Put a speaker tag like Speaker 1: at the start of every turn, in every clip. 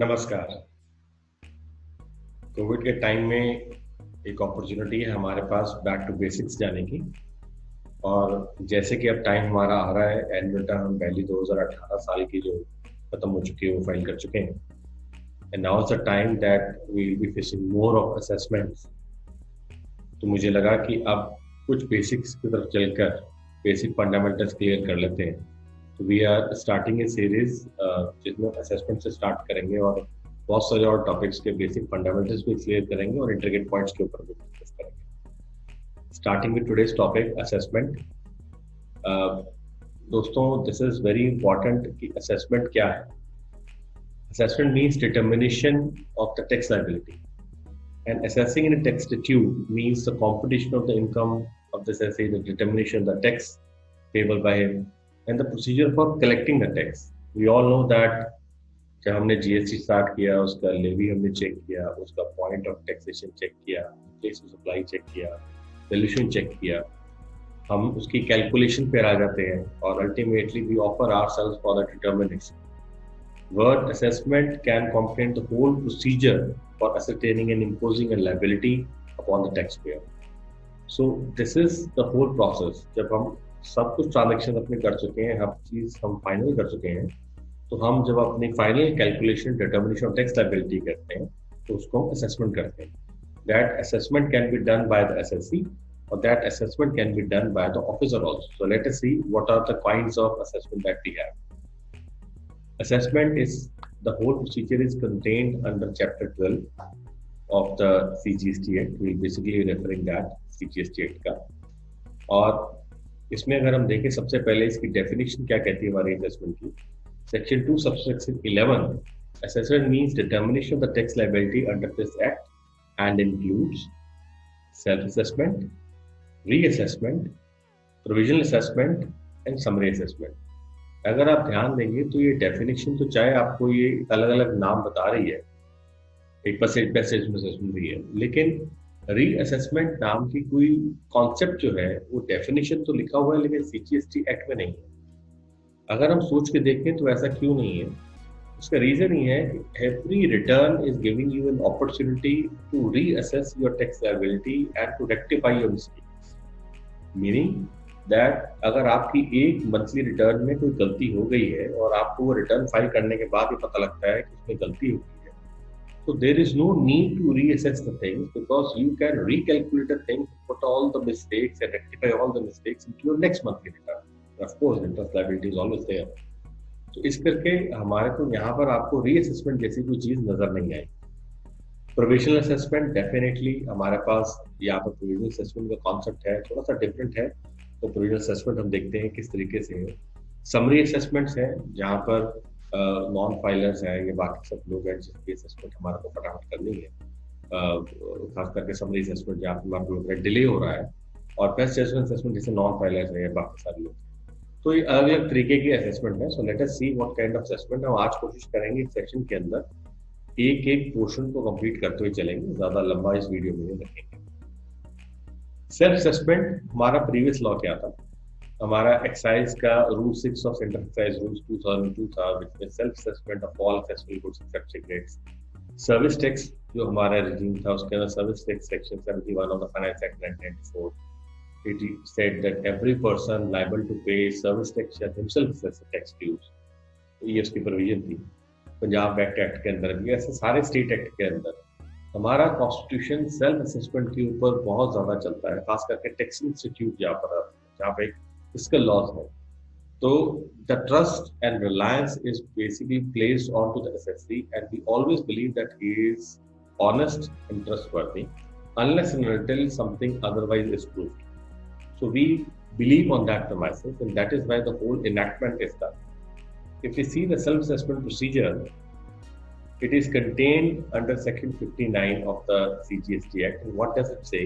Speaker 1: नमस्कार। कोविड के टाइम में एक अपॉर्चुनिटी है हमारे पास बैक टू बेसिक्स जाने की। और जैसे कि अब टाइम हमारा आ रहा है, एनुअल रिटर्न हम पहली 2018 साल की जो खत्म हो चुकी है वो फाइल कर चुके हैं। And now is the time that we will be facing more of assessments. तो मुझे लगा कि अब कुछ बेसिक्स की तरफ चलकर बेसिक फंडामेंटल्स क्लियर कर लेते हैं। तो we are starting a series जिसमें असेसमेंट से स्टार्ट करेंगे और बहुत सारे और टॉपिक्स के बेसिक फंडामेंटल्स भी क्लियर करेंगे और इंटरगेट पॉइंट्स के ऊपर भी डिस्कस करेंगे। Starting with today's topic assessment. दोस्तों, दिस इज वेरी इंपॉर्टेंट कि असेसमेंट क्या है। Assessment means determination of the tax liability, and assessing in a tax statute means the computation of the income of the assessee, the determination of the tax payable by him, and the procedure for collecting the tax. We all know that जब हमने GST start किया, उसका levy हमने check किया, उसका point of taxation check किया, place of supply check किया, valuation check किया, हम उसकी कैलकुलेशन पे आ जाते हैं और ultimately we offer ourselves for the determination. Word assessment can comprehend the whole procedure for ascertaining and imposing a liability upon the taxpayer. So this is the whole process. जब हम सब कुछ ट्रांजेक्शन अपने कर चुके हैं, हर चीज हम फाइनल कर चुके हैं, तो हम जब अपनी final calculation determination of tax liability करते हैं तो उसको हम असेसमेंट करते हैं. That assessment can be done by the SSC or that assessment can be done by the officer also. So let us see what are the kinds of assessment that we have. Assessment is the whole procedure is contained under Chapter 12 of the CGST Act. We will basically referring that CGST Act का. और इसमें अगर हम देखें, सबसे पहले इसकी definition क्या कहती है हमारी असेसमेंट की. Section 2 subsection 11, assessment means determination of the tax liability under this act and includes self-assessment, reassessment, provisional assessment and summary assessment. अगर आप ध्यान देंगे तो ये डेफिनेशन तो चाहे आपको ये अलग अलग नाम बता रही है, एक परसेंट असेसमेंट भी है, लेकिन रीअसेसमेंट नाम की कोई कॉन्सेप्ट जो है वो डेफिनेशन तो लिखा हुआ है लेकिन सीजीएसटी एक्ट में नहीं है. अगर हम सोच के देखें तो ऐसा क्यों नहीं है, उसका रीजन ये है कि every return is giving you an opportunity to reassess your tax liability and to rectify your mistakes. Meaning that अगर आपकी एक मंथली रिटर्न में कोई गलती हो गई है और आपको वो रिटर्न फाइल करने के बाद ही पता लगता है कि उसमें गलती हो गई है, तो there is no need to reassess the things because you can recalculate the things, put all the mistakes and rectify all the mistakes into your next monthly return. Of course interest liability is always there. तो इस करके हमारे को यहाँ पर आपको reassessment जैसी कोई चीज नजर नहीं आई. प्रोविजनल असेसमेंट डेफिनेटली हमारे पास यहाँ पर प्रोविजनल असेसमेंट का कॉन्सेप्ट है, थोड़ा सा डिफरेंट है. तो प्रोविजनल असेसमेंट हम देखते हैं किस तरीके से है. समरी असेसमेंट्स है जहाँ पर नॉन फाइलर्स हैं, ये बाकी सब लोग हैं जिसकी असेसमेंट हमारे को फटाफट करनी है. खास करके समरी असेसमेंट जहाँ पर हमारे को डिले हो रहा है, और बेस्ट जजमेंट असेसमेंट जैसे नॉन फाइलर्स है, बाकी सारे लोग. तो ये अलग अलग तरीके की असेसमेंट है. So let us see what kind of assessment. हम आज कोशिश करेंगे इस सेक्शन के अंदर एक एक पोर्शन को कंप्लीट करते हुए चलेंगे, ज्यादा लंबा इस वीडियो में नहीं रखेंगे. सेल्फ असेसमेंट हमारा प्रीवियस लॉ क्या था, हमारा एक्साइज का rule 6 of central excise rules 2002 था, विच में self assessment of all excisable goods except cigarettes. Service tax जो हमारा रिजीम था, उसके अंदर service tax section 71 of the finance act 1994, it said that every person liable to pay service tax shall himself assess the tax dues. ये उसकी provision थी Punjab act के अंदर भी. ऐसे सारे स्टेट एक्ट के अंदर हमारा कॉन्स्टिट्यूशन सेल्फ असेसमेंट के ऊपर बहुत ज्यादा चलता है, खास करके टैक्स इंस्टीट्यूट जहाँ पे फिस्कल लॉज है. तो the trust and reliance is basically placed on to the SSC and we always believe that he is honest and trustworthy unless and until something otherwise is proved. So we believe on that premises, and that is why the whole enactment is done. If we see the self-assessment procedure, it is contained under Section 59 of the CGST Act. And what does it say?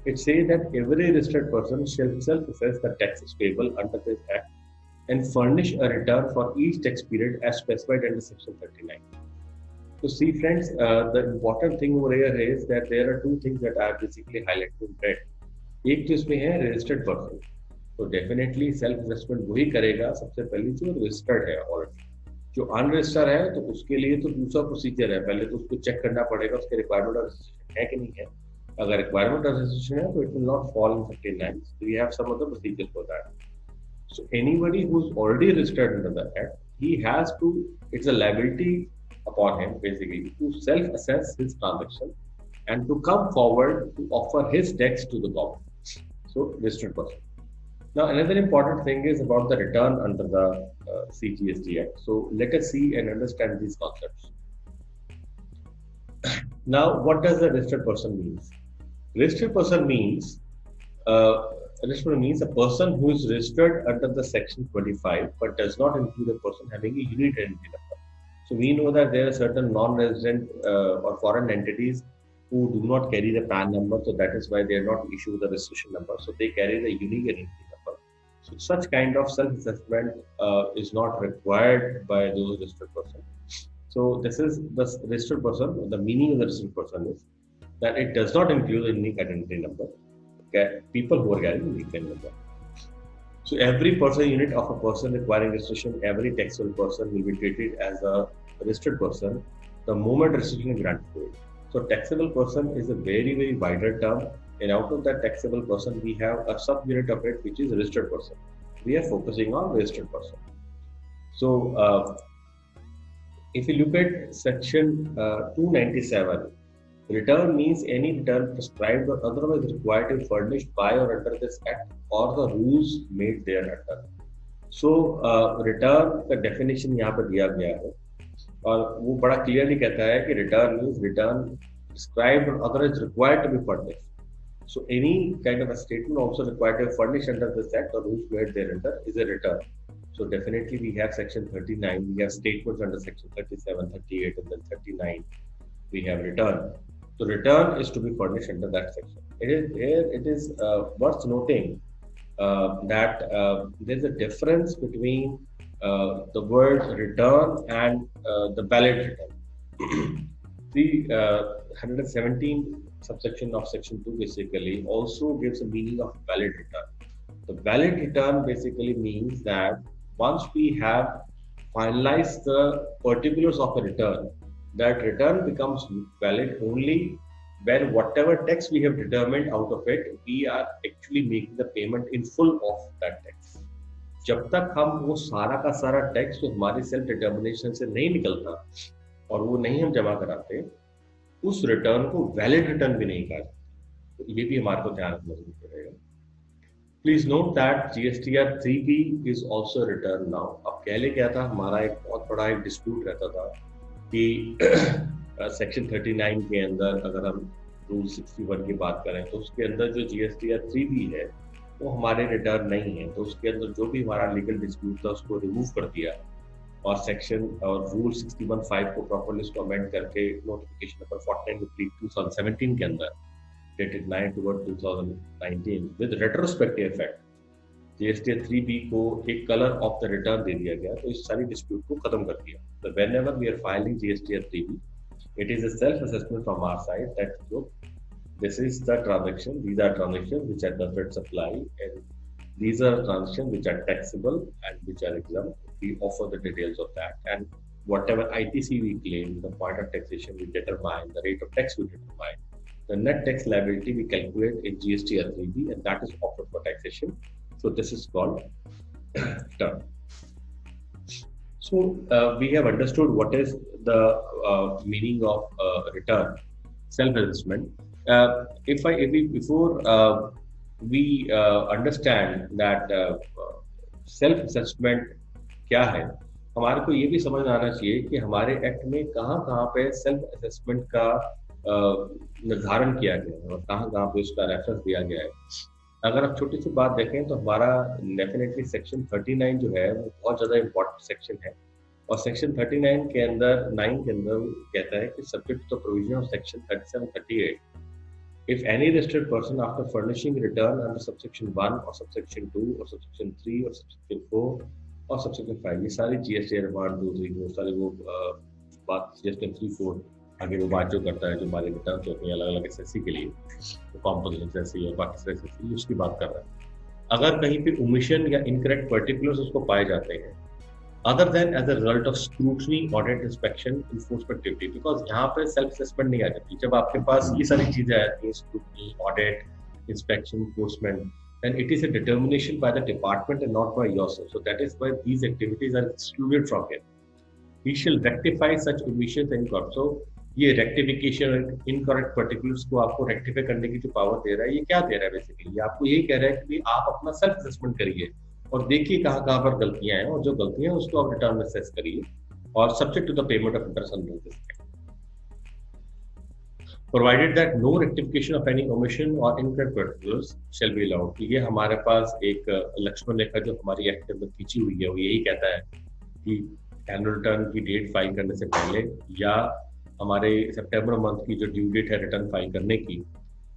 Speaker 1: It says that every registered person shall self-assess the taxes payable under this Act and furnish a return for each tax period as specified under Section 39. So see friends, the important thing over here is that there are two things that I basically highlighted in red. एक तो इसमें है registered person, तो definitely self assessment वही करेगा सबसे पहले जो रजिस्टर्ड है ऑलरेडी. जो अनरजिस्टर्ड है तो उसके लिए तो दूसरा प्रोसीजर है, पहले तो उसको चेक करना पड़ेगा उसके रिक्वायरमेंट और रजिस्ट्रेशन है कि नहीं है। अगर रिक्वायरमेंट और रजिस्ट्रेशन है तो it will not fall in 59, so we have some other procedures for that. So anybody who's already registered under the act, he has to, it's a liability upon him basically to self-assess his transaction and to come forward to offer his tax to the government. So registered person. Now, another important thing is about the return under the CGST Act. So, let us see and understand these concepts. Now, what does a registered person means? Registered person means a person who is registered under the Section 25, but does not include a person having a unit identity number. So, we know that there are certain non-resident or foreign entities who do not carry the PAN number, so that is why they are not issued the registration number. So, they carry the unique identity number. So such kind of self-assessment is not required by those registered person. So this is the registered person. The meaning of the registered person is that it does not include a unique identity number. Okay, people who are carrying unique identity number. So every person unit of a person requiring registration, every taxable person will be treated as a registered person the moment registration is granted to it. So taxable person is a very wider term. And out of that taxable person, we have a sub-unit of it, which is registered person. We are focusing on registered person. So, if you look at section 297, return means any return prescribed or otherwise required to be furnished by or under this act or the rules made thereafter. So, return का definition यहाँ पर दिया गया है और वो बड़ा clearly कहता है कि return means return prescribed or otherwise required to be furnished. So any kind of a statement also required to furnish under this act or rules made thereunder is a return. So definitely we have section 39, we have statements under section 37, 38 and then 39. We have return. So return is to be furnished under that section. It is worth noting that there's a difference between the word return and the valid return. The 117 subsection of section 2 basically also gives a meaning of valid return. The valid return basically means that once we have finalized the particulars of a return, that return becomes valid only when whatever tax we have determined out of it, we are actually making the payment in full of that tax. जब तक हम वो सारा का सारा tax जो हमारी self determination से नहीं निकलता और वो नहीं हम जमा कराते, उस रिटर्न को वैलिड रिटर्न भी नहीं कहा जाता। तो ये भी हमारे को ध्यान रखना जरूरी पड़ेगा। Please note that GSTR 3B is also written now. अब पहले क्या था, हमारा एक बहुत बड़ा एक डिस्प्यूट रहता था कि सेक्शन 39 के अंदर अगर हम रूल 61 की बात करें तो उसके अंदर जो जीएसटीआर 3B है वो हमारे रिटर्न नहीं है, तो उसके अंदर जो भी हमारा लीगल डिस्प्यूट था उसको रिमूव कर दिया और सेक्शन और रूल 61(5) को प्रॉपर्ली उसको अमेंड करके नोटिफिकेशन नंबर 49/2017 के अंदर dated 9/2019 with retrospective effect GSTR 3B को एक कलर ऑफ द रिटर्न दे दिया गया, तो इस सारी डिस्प्यूट को खत्म कर दिया। तो whenever we are filing GSTR 3B, it is a self assessment from our side that this is the transaction, these are transactions which are considered supply and these are transactions which are taxable and which are exempt. We offer the details of that, and whatever ITC we claim, the point of taxation we determine, the rate of tax we determine, the net tax liability we calculate in GSTR 3B, and that is offered for taxation. So this is called return. So we have understood what is the meaning of return, self-assessment. Before we understand that self-assessment क्या है, हमारे को ये भी समझ आना चाहिए कि हमारे एक्ट में कहाँ पे सेल्फ असेसमेंट का निर्धारण किया गया है और कहाँ पे उसका रेफरेंस दिया गया है। अगर आप छोटी सी बात देखें तो हमारा डेफिनेटली सेक्शन 39 जो है वो बहुत ज़्यादा इम्पोर्टेंट सेक्शन है और सेक्शन 39 के अंदर 9 के अंदर कहता है कि subject to the provision of section 37-38, if any registered person after furnishing return under subsection 1 or subsection 2 or subsection 3 or subsection 4 और subsection 5, ये सारी GSTR 1, 2, 3 वो सारी वो बात GSTR 3, 4 आगे वो बात जो करता है जो हमारे रिटर्न होते हैं अलग अलग एसएससी के लिए, तो कॉम्पोजिशन एसएससी और बाकी सारे एसएससी उसकी बात कर रहा है। अगर कहीं पे ओमिशन या इनकरेक्ट पर्टिकुलर्स उसको पाए जाते हैं other than as a result of scrutiny, audit, inspection, enforcement activity. Because यहाँ पे self assessment नहीं आ जाती जब आपके पास ये सारी चीजें आती हैं, scrutiny, audit, inspection, enforcement, then it is a determination by the department and not by yourself. So that is why these activities are excluded from here. He shall rectify such omissions and incorrect. So ये rectification incorrect particulars को आपको rectify करने की जो power दे रहा है, ये क्या दे रहा है बेसिकली? ये आपको यही कह रहा है कि आप अपना सेल्फ असेसमेंट करिए और देखिए कहाँ कहाँ पर गलतियां हैं, और जो गलतियां हैं उसको आप रिटर्न में असेस करिए और subject to the payment of interest on this, provided that no rectification of any omission और incorrect particulars shall be allowed. ये हमारे पास एक लक्ष्मण रेखा जो हमारी एक्ट के अंदर खींची हुई है, वो यही कहता है कि एनुअल रिटर्न की डेट फाइल करने से पहले या हमारे सितंबर मंथ की जो ड्यू डेट है रिटर्न फाइल करने की,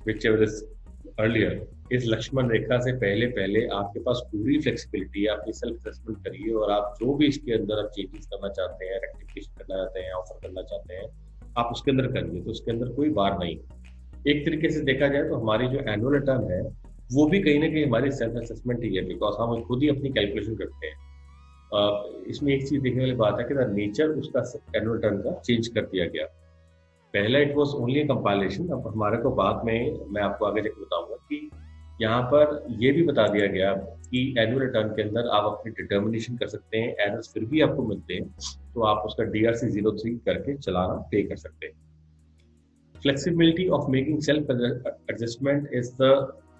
Speaker 1: विच एवर इज अर्लियर, इस लक्ष्मण रेखा से पहले आपके पास पूरी फ्लेक्सिबिलिटी है, अपनी सेल्फ असेसमेंट करिए और आप जो भी इसके अंदर आप चेंजेस करना चाहते हैं, रेक्टिफिकेशन करना चाहते हैं, ऑफर करना चाहते हैं, आप उसके अंदर करिए। तो उसके अंदर कोई बार नहीं। एक तरीके से देखा जाए तो हमारी जो एनुअल रिटर्न है वो भी कहीं ना कहीं हमारी सेल्फ असेसमेंट ही है, बिकॉज हम खुद ही अपनी कैलकुलेशन करते हैं। इसमें एक चीज देखने वाली बात है कि नेचर उसका एनुअल रिटर्न का चेंज कर दिया गया। पहला इट वाज ओनली कंपाइलेशन, अब हमारे को बाद में मैं आपको आगे जाकर बताऊंगा कि यहाँ पर ये भी बता दिया गया कि एनुअल रिटर्न के अंदर आप अपनी डिटर्मिनेशन कर सकते हैं, एरर्स फिर भी आपको मिलते हैं तो आप उसका DRC 03 करके चलाना पे कर सकते हैं। Flexibility of making self adjustment is the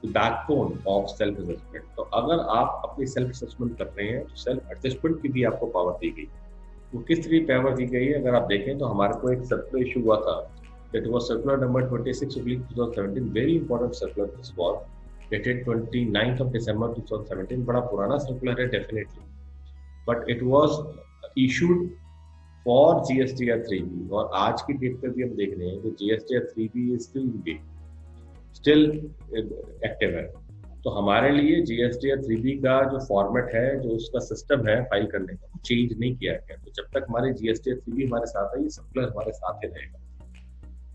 Speaker 1: backbone of self assessment. तो अगर आप अपनी सेल्फ असेसमेंट कर रहे हैं तो सेल्फ एडजस्टमेंट की भी आपको पावर दी गई। वो किस तरह पावर दी गई है अगर आप देखें तो हमारे को एक सर्कुलर इशू हुआ था, that was circular number 26/2017, very important circular this was dated 29th of December 2017। बड़ा पुराना सर्कुलर है definitely, but it was issued for GSTR 3B और आज की डेट पे भी हम देख रहे हैं कि GSTR 3B is still active है। तो हमारे लिए GSTR 3B का जो फॉर्मेट है, जो उसका सिस्टम है फाइल करने का, वो चेंज नहीं किया गया। तो जब तक हमारे GSTR 3B हमारे साथ है, ये सर्कुलर हमारे साथ ही रहेगा।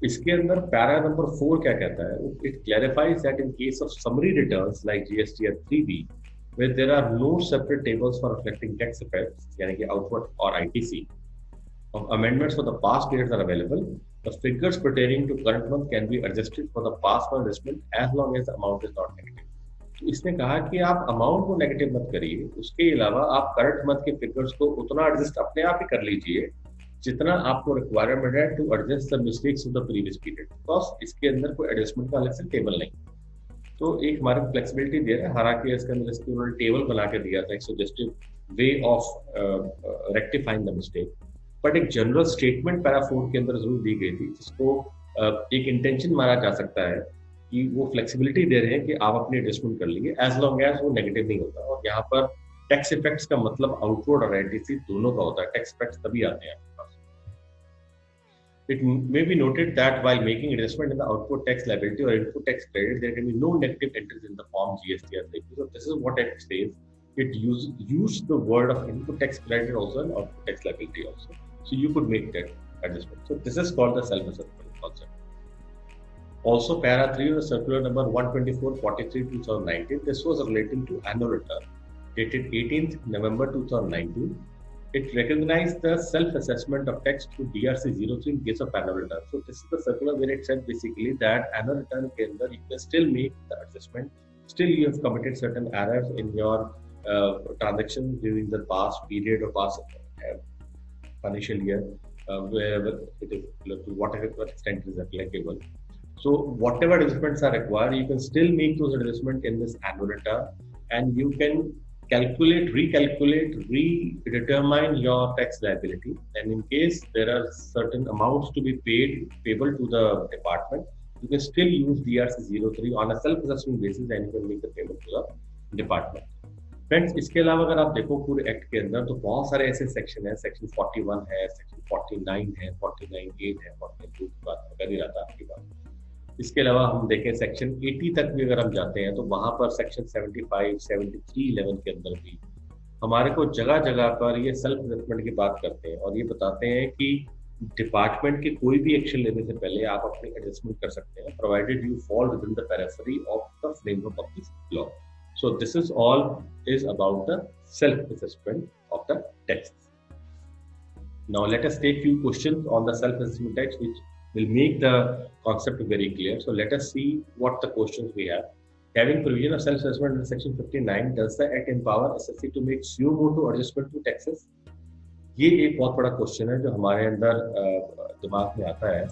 Speaker 1: इसके अंदर पैरा नंबर 4 क्या कहता है? It clarifies that in case of summary returns like GSTR 3B where there are no separate tables for reflecting tax effects, यानी कि outward और ITC of amendments for the past periods are available, the figures pertaining to current month can be adjusted for the past month adjustment as long as the amount is not negative। तो इसने कहा कि आप amount को negative मत करिए, उसके अलावा आप करंट मंथ के फिगर्स को उतना एडजस्ट अपने आप ही कर लीजिए जितना आपको रिक्वायरमेंट है to adjust the mistakes of the previous period, because इसके अंदर कोई एडजस्टमेंट का अलग से टेबल नहीं। तो एक हमारे फ्लेक्सिबिलिटी दे रहा है, हालांकि इसके अंदर इसके उन्होंने टेबल बना के दिया था, एक suggestive way of rectifying the mistake, but एक जनरल स्टेटमेंट पैरा 4 के अंदर जरूर दी गई थी, जिसको एक इंटेंशन माना जा सकता है कि वो फ्लेक्सिबिलिटी दे रहे हैं कि आप अपनी एडजस्टमेंट कर लीजिए एज लॉन्ग एज वो नेगेटिव नहीं होता। और यहाँ पर टैक्स इफेक्ट्स का मतलब आउटवर्ड और ITC दोनों का होता है, टैक्स इफेक्ट्स तभी आते हैं। It may be noted that while making adjustment in the output tax liability or input tax credit, there can be no negative entries in the form GSTR 3B. So this is what it says. It use the word of input tax credit also and output tax liability also. So you could make that adjustment. So this is called the self-assessment concept. Also, para 3 of the circular number 124/43/2019. This was relating to annual return dated 18th November 2019. It recognized the self-assessment of tax through DRC 03 in case of annual return. So this is the circular where it said basically that annual return के अंदर you can still make the adjustment. Still you have committed certain errors in your transactions during the past period or past financial year, wherever it is, to whatever extent it is applicable. So whatever adjustments are required, you can still make those adjustments in this annual return, and you can calculate, recalculate, redetermine your tax liability, and in case there are certain amounts to be payable to the department, you can still use DRC 03 on a self-assessment basis and you can make the payment to the department. Friends, इसके अलावा अगर आप देखो पूरे act के अंदर तो बहुत सारे ऐसे सेक्शन है, सेक्शन 41 है, सेक्शन 49 है, 49(8) है, 42 की बात कर ही रहा था आपकी बात। इसके अलावा हम देखें सेक्शन 80 तक भी अगर हम जाते हैं तो वहां पर सेक्शन 75, 73, 11 के अंदर भी हमारे को जगह जगह पर ये सेल्फ असेसमेंट की बात करते हैं और ये बताते हैं कि डिपार्टमेंट के कोई भी एक्शन लेने से पहले आप अपनी एडजस्टमेंट कर सकते हैं, provided you fall with in the periphery of the framework of this law. So this is all is about the self assessment of of the text. Now let us take few questions on the self-assessment text which will make the concept very clear. So let us see what the questions we have. Having provision of self-assessment in section 59, does the act empower assessee to make suo motu adjustment to taxes? ये एक बहुत बड़ा question है जो हमारे अंदर दिमाग में आता है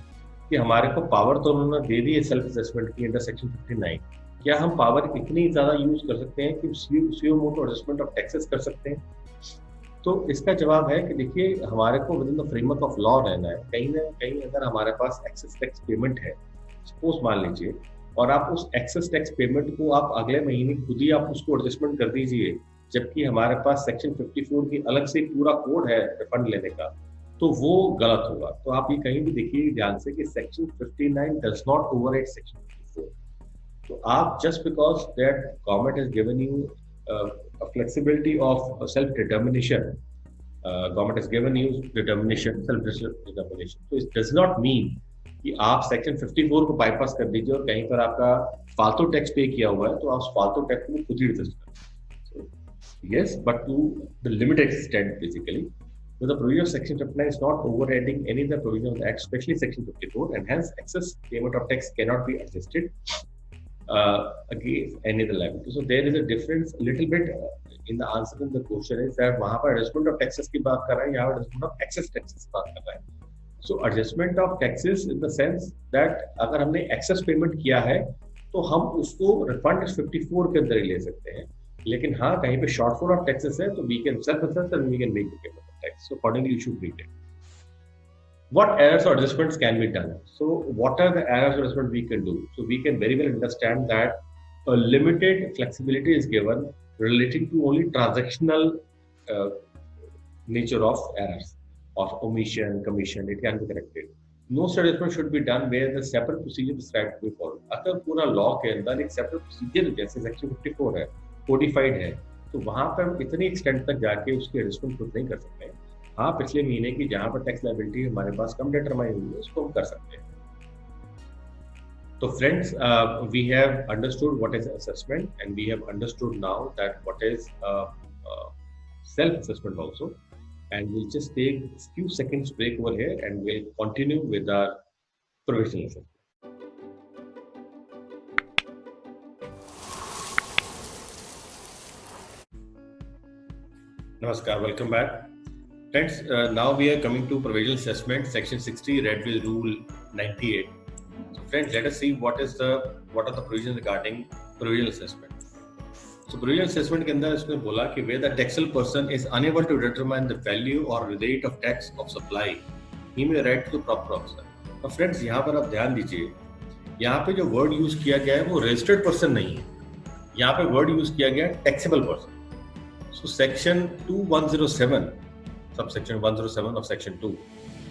Speaker 1: कि हमारे को पावर तो उन्होंने दे दी है सेल्फ असेसमेंट की अंडर सेक्शन 59, क्या हम पावर इतनी ज्यादा यूज कर सकते हैं कि सुयो मोटो एडजस्टमेंट ऑफ टैक्सेस कर सकते हैं? तो इसका जवाब है कि देखिए, हमारे को with in the framework of law रहना है। कहीं ना कहीं अगर हमारे पास एक्सेस टैक्स पेमेंट है, सपोज मान लीजिए, और आप उस एक्सेस टैक्स पेमेंट को आप अगले महीने खुद ही आप उसको एडजस्टमेंट कर दीजिए, जबकि हमारे पास सेक्शन 54 की अलग से पूरा कोड है रिफंड लेने का, तो वो गलत होगा। तो आप ये कहीं भी देखिए ध्यान से कि section 59 does not override section 54। तो आप just because that government has given you a flexibility of self-determination, government has given you determination, self-determination. So it does not mean कि आप सेक्शन 54 को बाईपास कर दीजिए और कहीं पर आपका फालतू टैक्स पे किया हुआ है तो आप फालतू टैक्स को खुद ही एडजस्ट करें। Yes, but to the limited extent, basically. So the provision of Section 59 is not overriding any of the provision of the Act, especially Section 54, and hence excess payment of tax cannot be adjusted against any other liability. So there is a difference, a little bit in the answer in the question is that वहाँ पर adjustment of taxes की बात कर रहा है, यहाँ adjustment of excess taxes की बात कर रहा है. So adjustment of taxes in the sense that अगर हमने excess payment किया है तो हम उसको refund 54 के अंदर ही ले सकते हैं, लेकिन हाँ कहीं पे shortfall of taxes है तो we can self-assess and we can make the payment of tax. So accordingly you should read it. What errors or adjustments can be done? So what are the errors or adjustments we can do? So we can very well understand that a limited flexibility is given relating to only transactional nature of errors of omission, commission, it can be corrected. No such adjustment should be done where the separate procedure is right to be followed. अगर पूरा law के अंदर एक separate procedure जैसे section 54 है, codified है, तो वहाँ पर इतनी extent तक जाके उसकी adjustment खुद नहीं कर सकते हैं। हाँ पिछले महीने की जहाँ पर टैक्स लायबिलिटी हमारे पास कम डिटरमाइन हुई है उसको हम कर सकते हैं। तो friends, we have understood what is assessment and we have understood now that what is self assessment also, and we'll just take a few seconds break over here and we'll continue with our provisional assessment. Namaskar, welcome back. Friends, now we are coming to provisional assessment, section 60, Redville Rule 98. So friends, let us see what are the provisions regarding provisional assessment. So provisional assessment के अंदर इसमें बोला कि where the taxable person is unable to determine the value or rate of tax of supply, he may write to the proper officer. अब friends यहाँ पर आप ध्यान दीजिए, यहाँ पे जो word use किया गया है वो registered person नहीं है, यहाँ पे word use किया गया है taxable person. So section 2107 subsection 107 of section 2,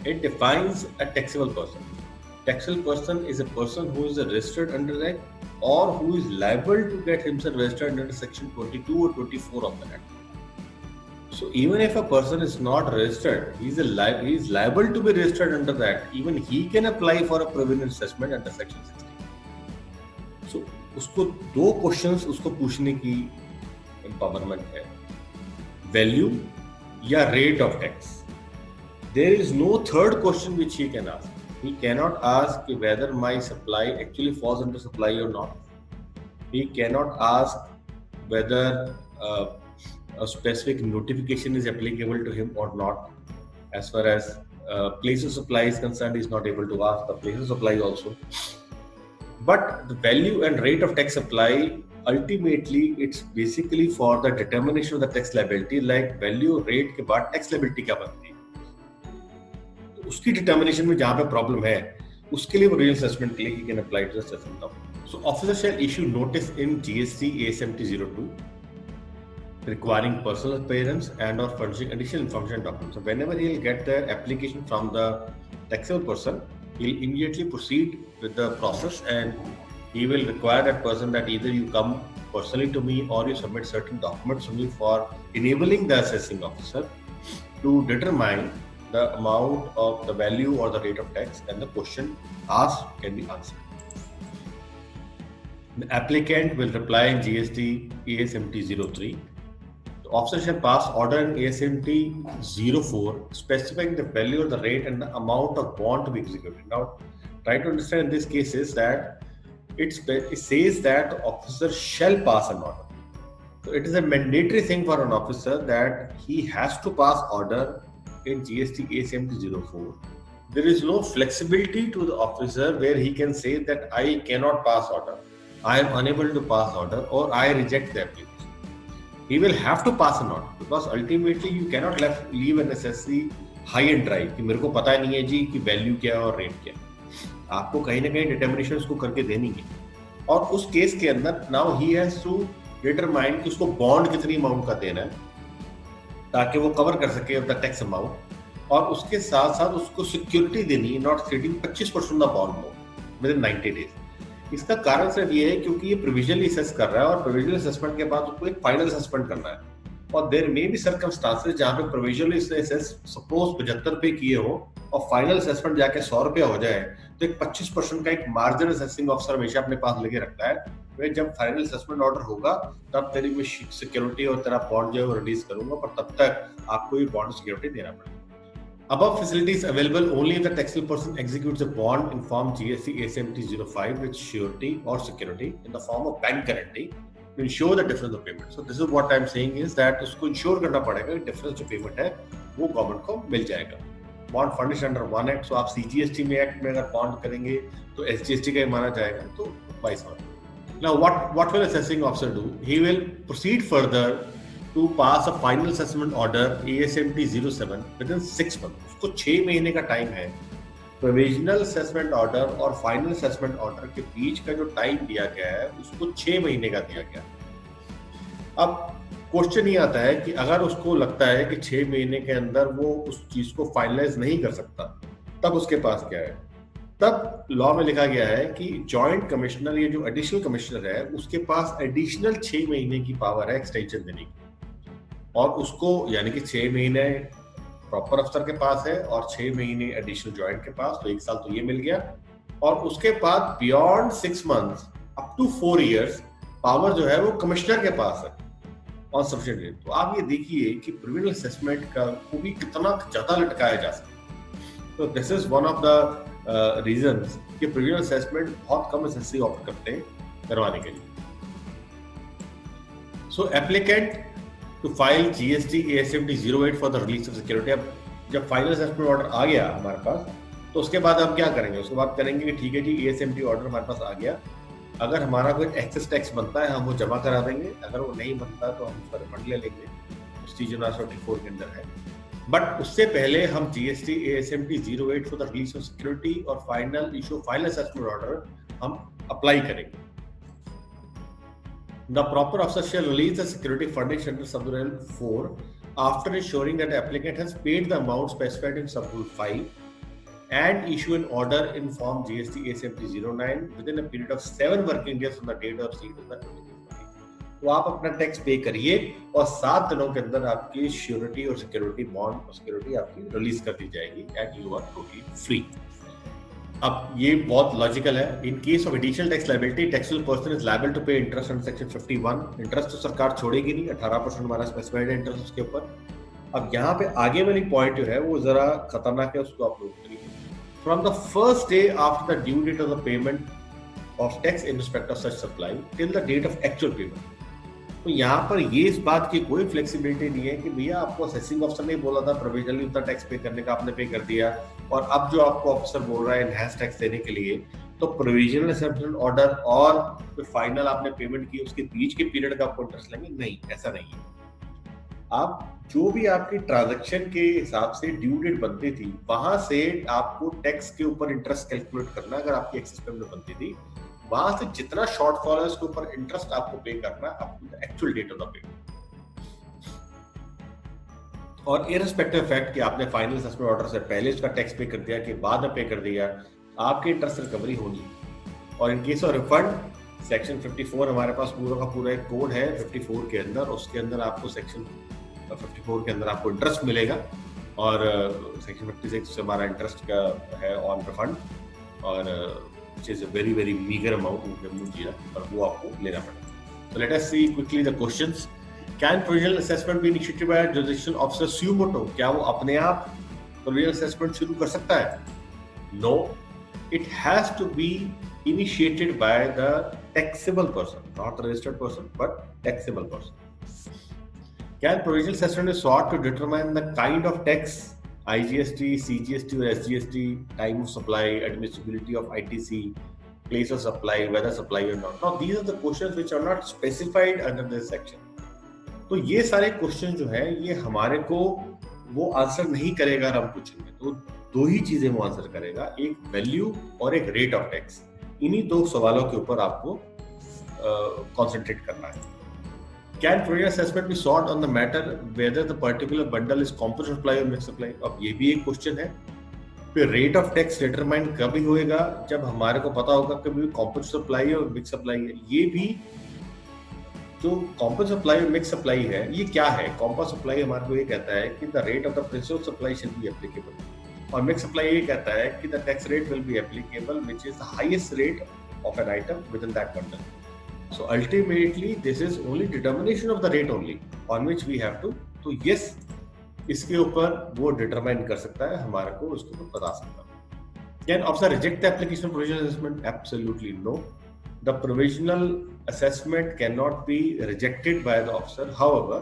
Speaker 1: it defines a taxable person. Taxable person is a person who is registered under the act or who is liable to get himself registered under section 22 or 24 of the act. So even if a person is not registered, he is liable to be registered under the act. Even he can apply for a provisional assessment under section 60. So उसको दो questions उसको पूछने की empowerment है, value या rate of tax. There is no third question which he can ask. He cannot ask whether my supply actually falls under supply or not. He cannot ask whether a specific notification is applicable to him or not. As far as place of supply is concerned, he is not able to ask the place of supply also. But the value and rate of tax supply, ultimately it's basically for the determination of the tax liability, like value rate के बाद tax liability क्या बनती है, तो उसकी determination में जहाँ पे problem है उसके लिए वो real assessment के लिए he can apply to the assessment of. So officer shall issue notice in GST ASMT 02 requiring personal appearance and or furnishing additional information documents. So whenever he will get the application from the taxable person, he will immediately proceed with the process and he will require that person that either you come personally to me or you submit certain documents to me for enabling the assessing officer to determine the amount of the value or the rate of tax, and the question asked can be answered. The applicant will reply in GST ASMT 03. The officer shall pass order in ASMT 04 specifying the value of the rate and the amount of bond to be executed. Now, try to understand in this case is that it says that the officer shall pass an order. So it is a mandatory thing for an officer that he has to pass order in GST ASMT 04. There is no flexibility to the officer where he can say that I cannot pass order, I am unable to pass order, or I reject the application. He will have to pass an order because ultimately you cannot leave an assessee high and dry कि मेरे को पता नहीं है जी कि value क्या है और रेट क्या है. आपको कहीं ना कहीं डिटर्मिनेशन उसको करके देनी है. और उस केस के अंदर now he has to determine कि उसको बॉन्ड कितनी अमाउंट का देना है ताकि वो कवर कर सके द टैक्स अमाउंट, और उसके साथ साथ उसको सिक्योरिटी देनी है not seeding 25% of bond amount with in 90 days. इसका कारण सिर्फ ये है क्योंकि ये प्रोविजनली असेस कर रहा है और प्रोविजनल असेसमेंट के बाद उसको एक फाइनल असेसमेंट करना है. और देयर मे बी सर्कमस्टांसेस जहां पे प्रोविजनली असेस सपोज 75 रुपए किए हो और फाइनल असेसमेंट जाके 100 रुपया हो जाए, तो एक 25% का एक मार्जिन असेसिंग ऑफिसर हमेशा अपने पास लेके रखता है. वे जब फाइनल असेसमेंट ऑर्डर होगा तब तेरी मैं सिक्योरिटी और तेरा बॉन्ड जो है वो रिलीज करूंगा, पर तब तक आपको ये बॉन्ड सिक्योरिटी देना पड़ेगा. Above facilities available only if the taxable person executes a bond in form GST ASMT 05 with surety or security in the form of bank guarantee to ensure the difference of payment. So this is what I am saying is that उसको ensure करना पड़ेगा कि difference जो payment है वो government को मिल जाएगा. Bond furnished under one act, so आप CGST में एक्ट में अगर बॉन्ड करेंगे तो SGST का ही माना जाएगा, तो vice versa. Now what will assessing officer do? He will proceed further to pass a final assessment order ASMT 07 within 6 months. उसको 6 महीने का टाइम है. प्रोविजनल असेसमेंट ऑर्डर और फाइनल असेसमेंट ऑर्डर के बीच का जो टाइम दिया गया है उसको 6 महीने का दिया गया. अब क्वेश्चन ये आता है कि अगर उसको लगता है कि 6 महीने के अंदर वो उस चीज को फाइनलाइज नहीं कर सकता, तब उसके पास क्या है? तब लॉ में लिखा गया है कि जॉइंट कमिश्नर, ये जो एडिशनल कमिश्नर है, उसके पास एडिशनल 6 महीने की पावर है एक्सटेंशन देने की. और उसको यानी कि 6 महीने प्रॉपर अफसर के पास है और 6 महीने एडिशनल जॉइंट के पास, तो 1 साल तो ये मिल गया. और उसके बाद beyond 6 months up to 4 years power जो है वो कमिश्नर के पास है ऑन सफिशिएंट डेट. तो आप ये देखिए कि प्रिविलेज असेसमेंट का को भी कितना ज्यादा लटकाया जा सकता है. तो this is one of the reasons कि प्रिविलेज असेसमेंट बहुत कम एसएससी ऑप्ट करते हैं करवाने के लिए. सो applicant to file GST ASMT 08 for the release of security. अब जब फाइनल असेसमेंट ऑर्डर आ गया हमारे पास, तो उसके बाद हम क्या करेंगे? उसके बाद करेंगे कि ठीक है जी ASMT ऑर्डर हमारे पास आ गया, अगर हमारा कोई एक्सेस टैक्स बनता है हम वो जमा करा देंगे, अगर वो नहीं बनता तो हम उसका रिफंड ले लेंगे, Procedure 74 के अंदर है. बट उससे पहले हम GST ASMT 08 for the release of security और final issue final assessment order हम अप्लाई करेंगे. The proper officer shall release the security furnished under Sub-Rule 4 after ensuring that the applicant has paid the amount specified in Sub-Rule 5 and issue an order in form GST ASMT 09 within a period of 7 working days from the date of receipt of the notification. तो आप अपना tax पे करिए और 7 दिनों के अंदर आपकी श्योरिटी और सिक्योरिटी बॉन्ड और सिक्योरिटी आपकी रिलीज कर दी जाएगी and you are totally free. अब ये बहुत लॉजिकल है. In case of additional tax liability, taxable person is liable to pay interest under section 51. Interest तो सरकार छोड़ेगी नहीं, 18% हमारा स्पेसिफाइड है इंटरेस्ट उसके ऊपर. अब यहाँ पे आगे वाली पॉइंट जो है वो जरा खतरनाक है, उसको आप लोग करिए. From the first day after the due date of the payment of tax in respect of such supply till the date of actual payment. तो यहाँ पर ये इस बात की कोई फ्लेक्सिबिलिटी नहीं है कि भैया आपको असेसिंग ऑफिसर ने बोला था प्रोविजनली उतना टैक्स पे करने का, आपने पे कर दिया, और अब जो आपको ऑफिसर बोल रहा है एनहांस टैक्स देने के लिए, तो प्रोविजनल असेसमेंट ऑर्डर और जो फाइनल आपने पेमेंट की उसके बीच के पीरियड का आपको इंटरेस्ट लेंगे. नहीं, ऐसा नहीं है. आप जो भी आपकी ट्रांजैक्शन के हिसाब से ड्यू डेट बनती थी वहां से आपको टैक्स के ऊपर इंटरेस्ट कैलकुलेट करना. अगर आपकी एक्सेस पेमेंट बनती थी वहां से जितना शॉर्टफॉल है उसके ऊपर इंटरेस्ट आपको पे करना up to the actual date of the payment. और इररिस्पेक्टिव फैक्ट कि आपने फाइनल असेसमेंट ऑर्डर से पहले उसका टैक्स पे कर दिया कि बाद में पे कर दिया, आपके इंटरेस्ट रिकवरी होगी. और इन केस ऑफ रिफंड सेक्शन 54 हमारे पास पूरा का पूरा एक कोड है 54 के अंदर, उसके अंदर आपको सेक्शन 54 के अंदर आपको इंटरेस्ट मिलेगा और सेक्शन 56 से हमारा इंटरेस्ट का है ऑन रिफंड, और which is a very very meager amount, पर वो आपको लेना पड़ेगा. So let us see quickly the questions. Can provisional assessment be initiated by judicial officer suo motu, क्या वो अपने आप प्रोविजनल असेसमेंट शुरू कर सकता है? No, it has to be initiated by the taxable person, not the registered person, but taxable person. Can provisional assessment be sought to determine the kind of tax, IGST, CGST or SGST, time of supply, admissibility of ITC, place of supply, whether supply or not? Now, these are the questions which are not specified under this section. तो ये सारे question जो है ये हमारे को वो answer नहीं करेगा अगर हम पूछेंगे। तो दो ही चीजें वो आंसर करेगा, एक वैल्यू और एक रेट ऑफ टैक्स। इन्हीं दो सवालों के ऊपर आपको कंसंट्रेट करना है। Can provisional assessment be sought on the matter whether the particular bundle is composite supply और मिक्स सप्लाई? अब ये भी एक क्वेश्चन है। फिर रेट ऑफ टैक्स डिटरमाइन कभी होएगा? जब हमारे को पता होगा कभी कॉम्पोजिट सप्लाई और मिक्स सप्लाई है। ये भी जो कॉम्पोजिट सप्लाई और मिक्स सप्लाई है ये क्या है? कॉम्पोजिट सप्लाई हमारे को ये कहता है कि the rate of the principal supply shall be applicable, और मिक्स सप्लाई ये कहता है कि the tax rate will be applicable which is the highest rate of an item within that bundle. So ultimately this is only determination of the rate only on which we have to, तो yes इसके ऊपर वो determine कर सकता है, हमारे को उसके ऊपर बता सकता है। Can officer reject the application of provisional assessment? Absolutely no. The provisional assessment cannot be rejected by the officer. However,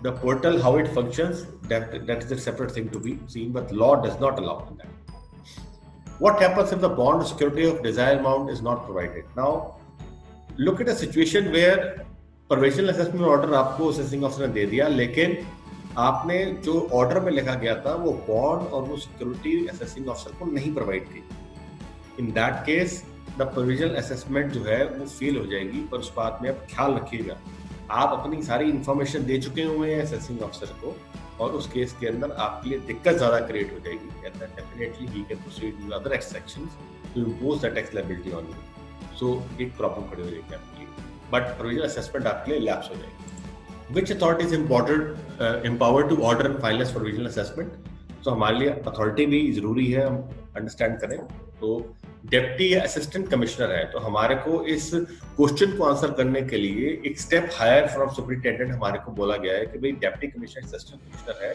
Speaker 1: the portal how it functions, that is a separate thing to be seen, but law does not allow that. What happens if the bond or security of desired amount is not provided? Now look at a situation where provisional assessment order आपको assessing officer ने दे दिया, लेकिन आपने जो order में लिखा गया था वो बॉन्ड और वो सिक्योरिटी असेसिंग ऑफिसर को नहीं प्रोवाइड की। In that case the provisional assessment जो है वो फेल हो जाएगी। पर उस बात में आप ख्याल रखिएगा, आप अपनी सारी इंफॉर्मेशन दे चुके हुए हैं असेसिंग ऑफिसर को, और उस केस के अंदर आपके लिए दिक्कत ज्यादा क्रिएट हो जाएगी। Definitely he can proceed with other sections to impose the tax liability on you. So एक प्रॉब्लम खड़ी हो जाएगी आपके लिए, बट प्रोविजनल असेसमेंट आपके लिए लैप्स हो जाएगी। Which authority is empowered to order and finalise provisional assessment? तो हमारे लिए अथॉरिटी भी जरूरी है हम अंडरस्टैंड करें। तो डेप्टी या असिस्टेंट कमिश्नर है, तो हमारे को इस क्वेश्चन को आंसर करने के लिए एक स्टेप हायर फ्रॉम सुपरिटेंडेंट हमारे को बोला गया है कि भाई डेप्टी कमिश्नर असिस्टेंट कमिश्नर है,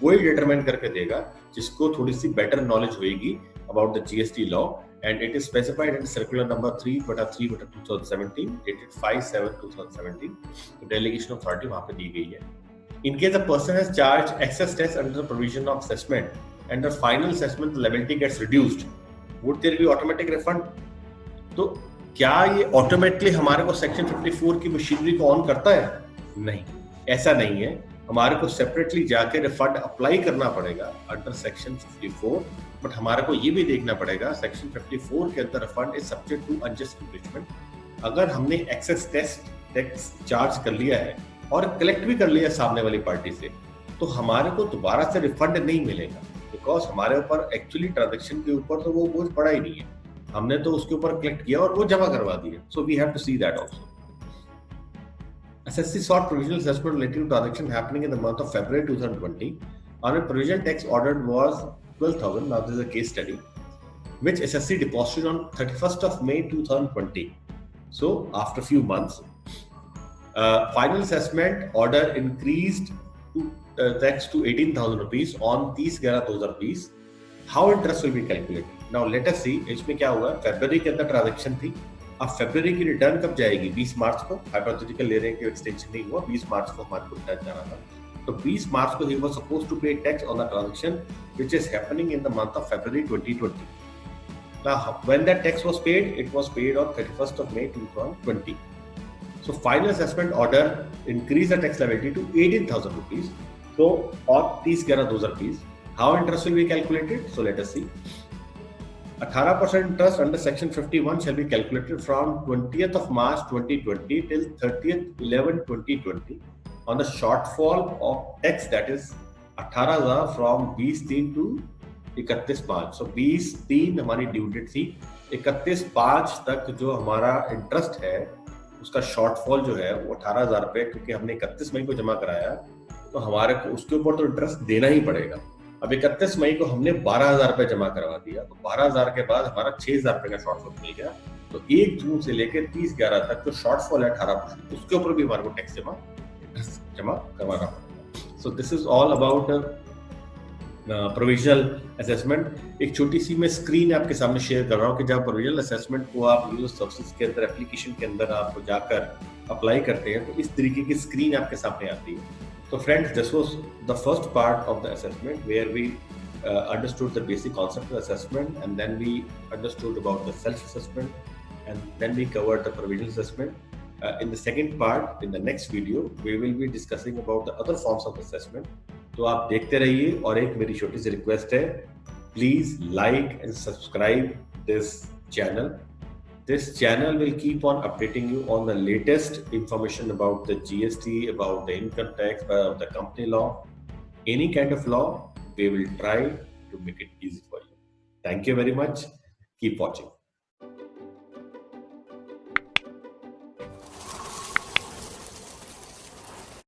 Speaker 1: वो ही डिटरमाइन करके देगा जिसको थोड़ी सी बेटर नॉलेज होगी about the GST law, and it is specified in circular number 3/3/2017 dated 5/7/2017। तो delegation of authority वहां पे दी गई है। In case a person has charged excess tax under the provision of assessment and the final assessment the liability gets reduced, would there be automatic refund? तो क्या ये automatically हमारे को सेक्शन 54 की मशीनरी को ऑन करता है? नहीं, ऐसा नहीं है। हमारे को सेपरेटली जाके रिफंड अप्लाई करना पड़ेगा अंडर सेक्शन 54, बट हमारे को ये भी देखना पड़ेगा सेक्शन 54 के अंदर refund is subject to unjust enrichment. अगर हमने एक्सेस टैक्स चार्ज कर लिया है और कलेक्ट भी कर लिया सामने वाली पार्टी से, तो हमारे को दोबारा से रिफंड नहीं मिलेगा, बिकॉज हमारे ऊपर एक्चुअली ट्रांजेक्शन के ऊपर तो वो बोझ पड़ा ही नहीं है, हमने तो उसके ऊपर कलेक्ट किया और वो जमा करवा दिया। So we have to see that also. SSC sought provisional assessment related to transaction happening in the month of February 2020 on a provisional tax ordered was 12,000. Now this is a case study which SSC deposited on 31st of May 2020. So after a few months, final assessment order increased to tax to 18,000 rupees on 30/11/2020. How interest will be calculated? Now let us see इसमें क्या हुआ। फरवरी के अंदर transaction थी, अब फरवरी की return कब जाएगी? 20 मार्च को। हाइपोथेटिकल ले रहे हैं कि एक्सटेंशन नहीं हुआ, 20 मार्च को हमारे को रिटर्न जाना था। तो 20 मार्च को ही वाज सपोज्ड टू पे tax on the transaction which is happening in the month of February 2020। Now when that tax was paid, it was paid on 31st of May 2020। So final assessment order increased the tax liability to 18,000 rupees. So on 30/11/2020, how interest will be calculated? So let us see. 18% interest under section 51 shall be calculated from 20th of March 2020 till 30th/11/2020 on the shortfall of tax, that is 18,000 from 20/3 to 31/5। so 20/3 हमारी due date थी, 31/5 तक जो हमारा interest है उसका shortfall जो है वो 18,000 रुपए, क्योंकि हमने 31 मई को जमा कराया तो हमारे को उसके ऊपर तो इंटरेस्ट देना ही पड़ेगा। अब 31 मई को हमने 12,000 रुपए जमा करवा दिया, तो 12,000 के बाद हमारा 6,000 रुपए का शॉर्टफॉल मिल गया। तो 1 जून से लेकर 30/11 तक जो शॉर्टफॉल है 18%, उसके ऊपर भी हमारे को टैक्स जमा करवाना पड़ेगा. So this is all about provisional assessment. एक छोटी सी मैं स्क्रीन आपके सामने शेयर कर रहा हूँ कि जब प्रोविजनल असेसमेंट को आप यूजर सर्विसेज के अंदर एप्लीकेशन के अंदर आप जाकर अप्लाई करते हैं तो इस तरीके की स्क्रीन आपके सामने आती है. तो friends, this was the first part of the assessment where we understood the basic concept of assessment, and then we understood about the self-assessment, and then we covered the provisional assessment. In the second part, in the next video, we will be discussing about the other forms of assessment. तो आप देखते रहिए. और एक मेरी छोटी सी request है, please like and subscribe this channel. This channel will keep on updating you on the latest information about the GST, about the income tax, about the company law, any kind of law. We will try to make it easy for you. Thank you very much. Keep watching.